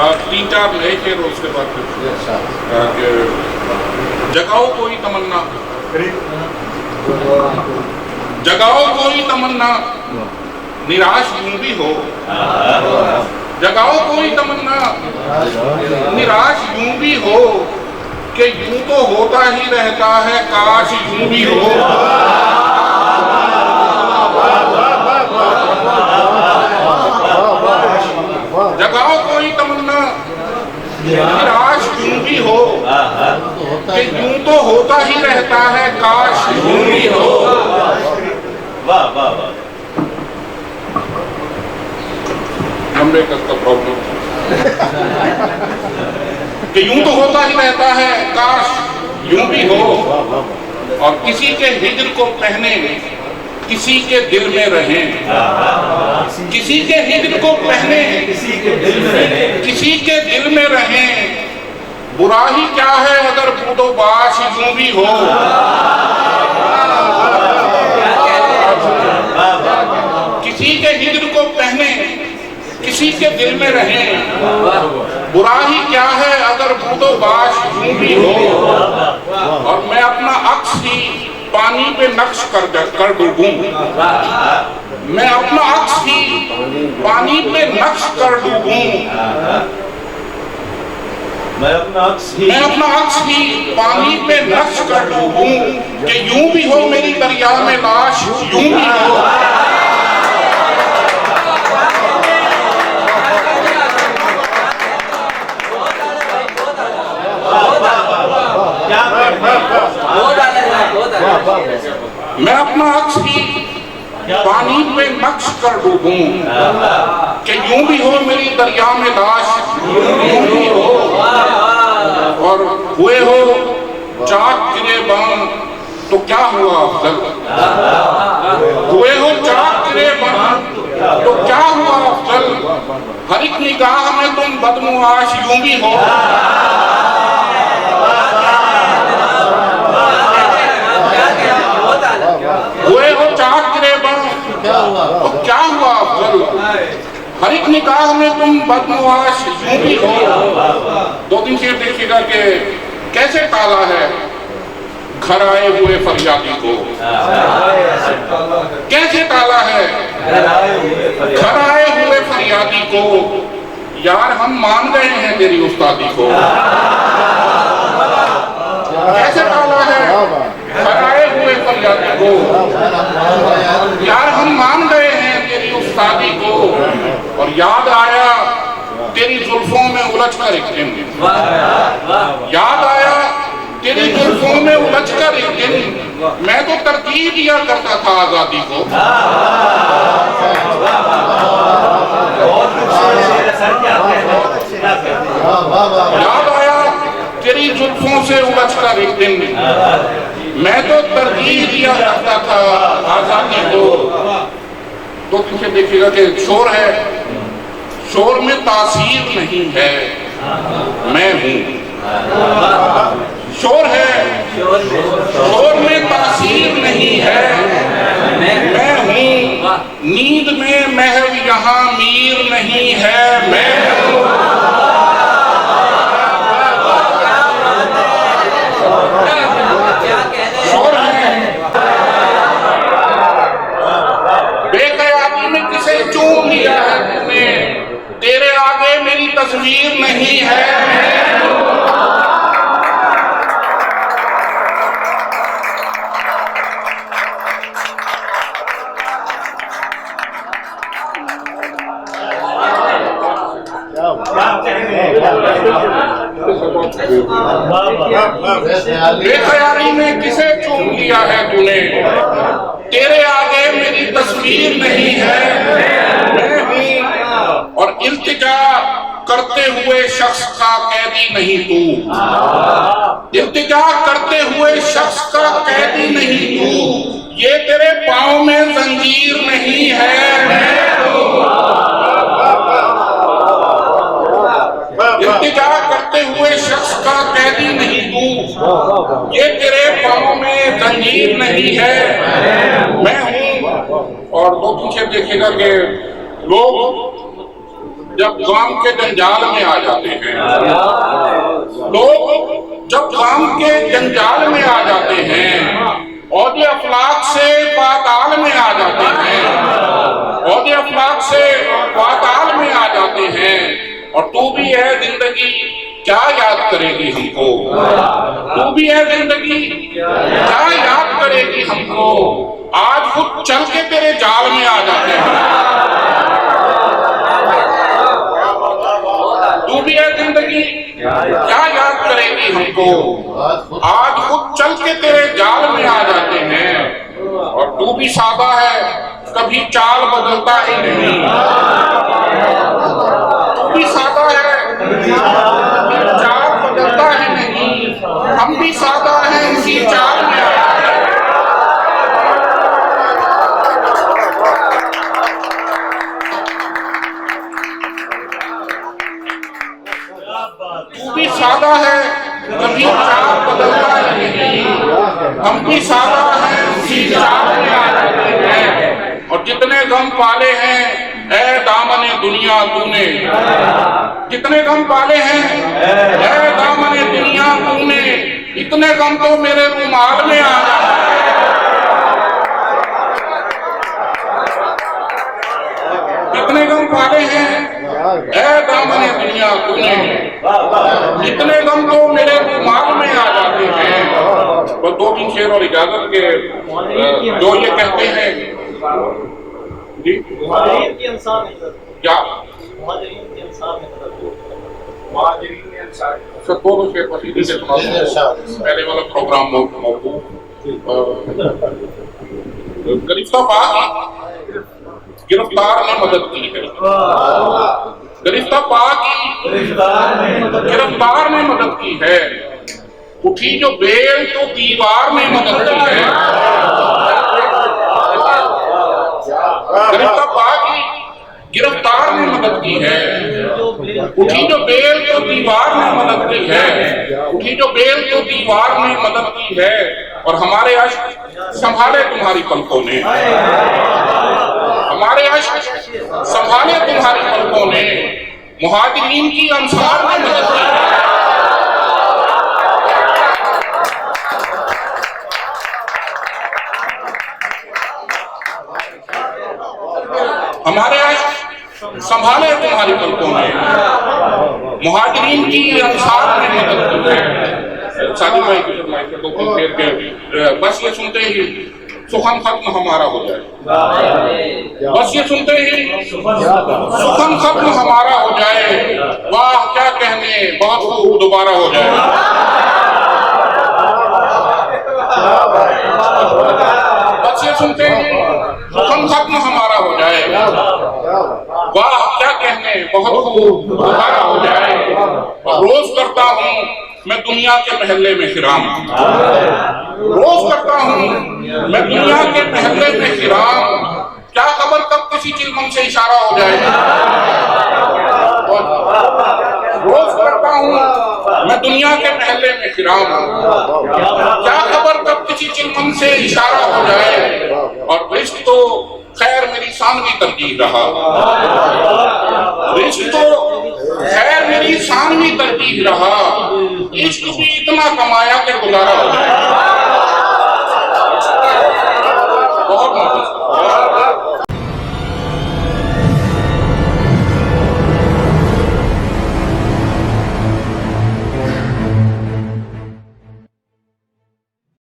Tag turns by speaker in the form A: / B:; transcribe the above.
A: तीन चार नए शेर और उसके बाद फिर जगाओ कोई तमन्ना, जगाओ कोई तमन्ना, निराश यूं भी हो, जगाओ कोई तमन्ना, निराश यूं भी हो कि यूं तो होता ही रहता है, काश यूं भी हो। जगाओ कोई तमन्ना, निराश यूं भी हो कि यूं तो होता ही रहता है, काश यूं भी हो।
B: वाह वाह वाह।
A: हमने का प्रॉब्लम कि यूं तो होता ही रहता है, काश यूं भी हो। और किसी के हिज्र को पहने किसी के दिल में रहें, किसी के हिज्र को पहने किसी के दिल में रहें, बुरा ही क्या है अगर बूदो बाश यूं भी हो। किसी के हिज्र को पहने किसी के दिल में रहें, बुरा ही क्या है अगर बूदो बाश यूं भी हो। और मैं अपना अक्स ही पानी पे नक्श कर डूबूं, मैं अपना अक्स ही पानी पे नक्श कर डूबूं,
B: मैं अपना अक्स ही
A: पानी पे नक्श कर डूबूं कि यूं भी हो मेरी दरिया में लाश यूं भी हो। मैं अपना अक्स ही पानी पे नक्श कर डूबूं कि यूं भी हो मेरी दरिया में लाश यूं भी हो। और हुए हो चाक गिरेबान तो क्या हुआ अफजल, हुए हो चाक गिरेबान तो क्या हुआ अफजल, हर एक निगाह में तुम बदमुआश यूं भी हो। हुए हो चाक गिरेबान तो क्या हुआ अफजल, हर एक निकाह में तुम बदमुआश यूं भी हो। दो दिन से देखिएगा कि कैसे टाला है घर आए हुए फरियादी को, कैसे टाला है घर आए हुए फरियादी को। यार हम मान गए हैं तेरी उस्तादी को, कैसे टाला है घर आए हुए फरियादी को। यार हम मान गए हैं तेरी उस्तादी को। और याद आया तेरी जुल्फों में उलझ कर एक दिन, याद आया तेरी जुल्फों में उलझ कर एक दिन, मैं तो तरकीब दिया करता था आजादी को। याद आया तेरी जुल्फों से उलझ कर एक दिन, मैं तो तरकीब दिया करता था आजादी को। तो पीछे देखिएगा कि शोर है, शोर में तासीर नहीं है मैं हूँ। शोर है, शोर में तासीर नहीं है मैं हूँ। नींद में महव यहाँ मीर नहीं है मैं हूँ। शोर है, बेकयामी में किसे चूम लिया है तूने, तेरे आगे मेरी तस्वीर नहीं है। बेख्याली में किसे चूम लिया है तूने, तेरे आगे मेरी तस्वीर नहीं है मैं हूँ। और इल्तिजा करते हुए शख्स का कैदी नहीं तू, इल्तिजा करते हुए शख्स का कैदी नहीं तू। ये तेरे पाँव में जंजीर नहीं है मैं हूँ। इल्तिजा करते हुए शख्स का कैदी नहीं तू, ये तेरे पाँव में जंजीर नहीं है मैं हूँ। और लोग पीछे देखिएगा कि लोग जब काम के जंजाल में आ जाते हैं, लोग जब काम के जंजाल में आ जाते हैं, औदे अफलाक से पाताल में आ जाते हैं, औदे अफलाक से पाताल में आ जाते हैं, और तू भी है जिंदगी क्या याद करेगी हमको, तू भी है जिंदगी क्या याद करेगी हमको, आज खुद चल के तेरे जाल में आ जाते हैं। तू भी है जिंदगी क्या याद करेगी हमको, आज खुद चल के तेरे जाल में आ जाते हैं, और तू भी सादा है कभी चाल बदलता ही नहीं, तू भी सादा है कभी चाल बदलता ही नहीं, हम भी सादा हैं इसी चाल में आ जाते हैं। तू भी सादा है कभी चाल बदलता ही नहीं, हम भी सादा हैं उसी चाल में आ जाते हैं, और जितने गम पाले हैं ऐ दामने दुनिया तूने, जितने गम पाले हैं ऐ दामने दुनिया तूने, इतने गम तो मेरे रुमाल में आ जाते हैं। जितने गम पाले हैं ऐ दामने दुनिया तूने, इतने गम तो मेरे रुमाल में आ जाते हैं। और दो तीन शेर और इजाजत के जो ये कहते हैं जी क्या सर, दोनों शेर पसीने से पहले वाला प्रोग्राम मौकू गिरफ्तार ने मदद की है, गिरफ्तार ने मदद की है, उठी जो बेल तो दीवार ने मदद की है, गिरफ्तार ने मदद की है, उठी जो बेल तो दीवार ने मदद की है, उठी जो बेल तो दीवार ने मदद की है, और हमारे अश्क संभाले तुम्हारी पलकों ने, हमारे अश्क संभाले तुम्हारी पलकों ने, मुहाजिरीन की अंसार ने मदद की है। हमारे संभाले तुम्हारी पलकों ने, मुहाजिरीन की अंसार ने मदद की है। सादी भाई के दो फेर के बस ये सुनते ही सुखम खत्म हमारा हो जाए, बस ये सुनते ही सुखम खत्म हमारा हो जाए, वाह क्या कहने बहुत खूब दोबारा हो जाए, बस ये सुनते ही सुखम खत्म हमारा हो जाए, वाह क्या कहने बहुत खूब दोबारा हो जाए। रोज करता हूँ मैं दुनिया के महल्ले में हिराम, रोज करता हूँ मैं दुनिया के महल्ले में हिराम, क्या खबर कब किसी चिलमन से इशारा हो जाए। रोज करता हूँ मैं दुनिया के महल्ले में हिराम, क्या खबर कब किसी चिलमन से इशारा हो जाए। और रिश्क तो खैर मेरी सानवी तरजीह रहा, रिश्क तो खैर मेरी सानवी तरजीह रहा, इश्क भी इतना कमाया कि गुजारा हो जाए।